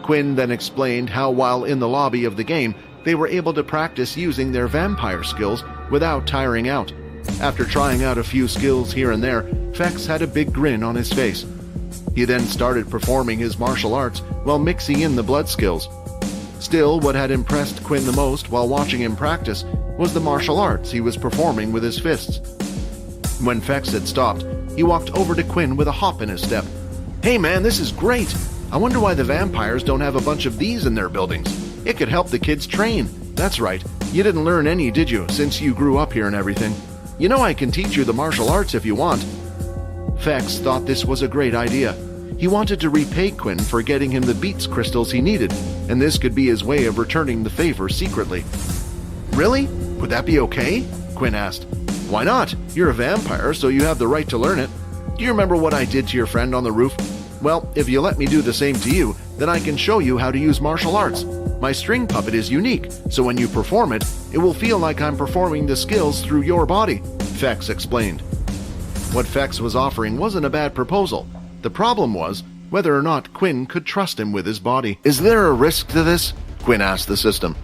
Quinn then explained how while in the lobby of the game, they were able to practice using their vampire skills without tiring out. After trying out a few skills here and there, Fex had a big grin on his face. He then started performing his martial arts while mixing in the blood skills. Still, what had impressed Quinn the most while watching him practice was the martial arts he was performing with his fists. When Fex had stopped, he walked over to Quinn with a hop in his step. "Hey man, this is great! I wonder why the vampires don't have a bunch of these in their buildings. It could help the kids train. That's right, you didn't learn any, did you, since you grew up here and everything? You know I can teach you the martial arts if you want." Fex thought this was a great idea. He wanted to repay Quinn for getting him the beats crystals he needed, and this could be his way of returning the favor secretly. "Really? Would that be okay?" Quinn asked. "Why not? You're a vampire, so you have the right to learn it. Do you remember what I did to your friend on the roof? Well, if you let me do the same to you, then I can show you how to use martial arts. My string puppet is unique, so when you perform it, it will feel like I'm performing the skills through your body," Fex explained. What Fex was offering wasn't a bad proposal. The problem was whether or not Quinn could trust him with his body. "Is there a risk to this?" Quinn asked the system.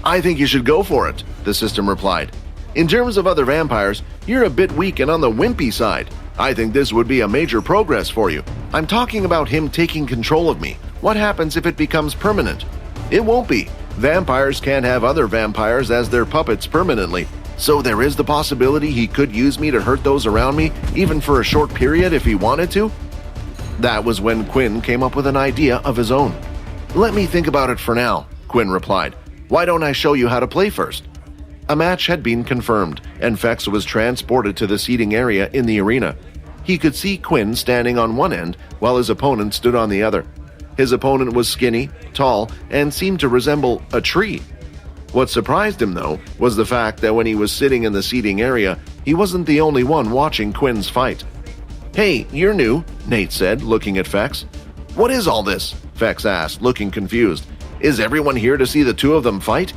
"I think you should go for it," the system replied. "In terms of other vampires, you're a bit weak and on the wimpy side. I think this would be a major progress for you. I'm talking about him taking control of me. What happens if it becomes permanent? It won't be. Vampires can't have other vampires as their puppets permanently. So there is the possibility he could use me to hurt those around me, even for a short period if he wanted to." That was when Quinn came up with an idea of his own. "Let me think about it for now," Quinn replied. "Why don't I show you how to play first?" A match had been confirmed, and Fex was transported to the seating area in the arena. He could see Quinn standing on one end while his opponent stood on the other. His opponent was skinny, tall, and seemed to resemble a tree. What surprised him, though, was the fact that when he was sitting in the seating area, he wasn't the only one watching Quinn's fight. "Hey, you're new," Nate said, looking at Fex. "What is all this?" Fex asked, looking confused. "Is everyone here to see the two of them fight?"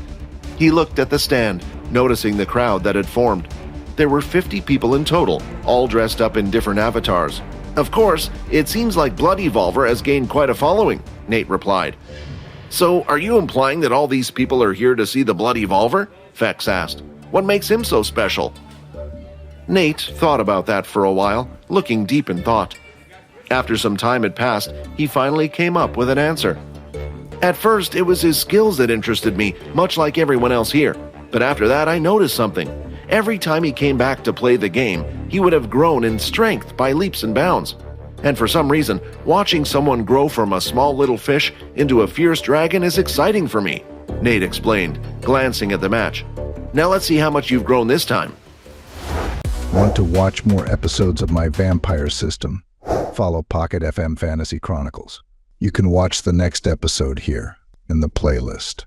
He looked at the stand, noticing the crowd that had formed. There were 50 people in total, all dressed up in different avatars. "Of course, it seems like Blood Evolver has gained quite a following," Nate replied. "So, are you implying that all these people are here to see the Blood Evolver?" Fex asked. "What makes him so special?" Nate thought about that for a while, looking deep in thought. After some time had passed, he finally came up with an answer. "At first, it was his skills that interested me, much like everyone else here. But after that, I noticed something. Every time he came back to play the game, he would have grown in strength by leaps and bounds. And for some reason, watching someone grow from a small little fish into a fierce dragon is exciting for me," Nate explained, glancing at the match. "Now let's see how much you've grown this time." Want to watch more episodes of my vampire system? Follow Pocket FM Fantasy Chronicles. You can watch the next episode here in the playlist.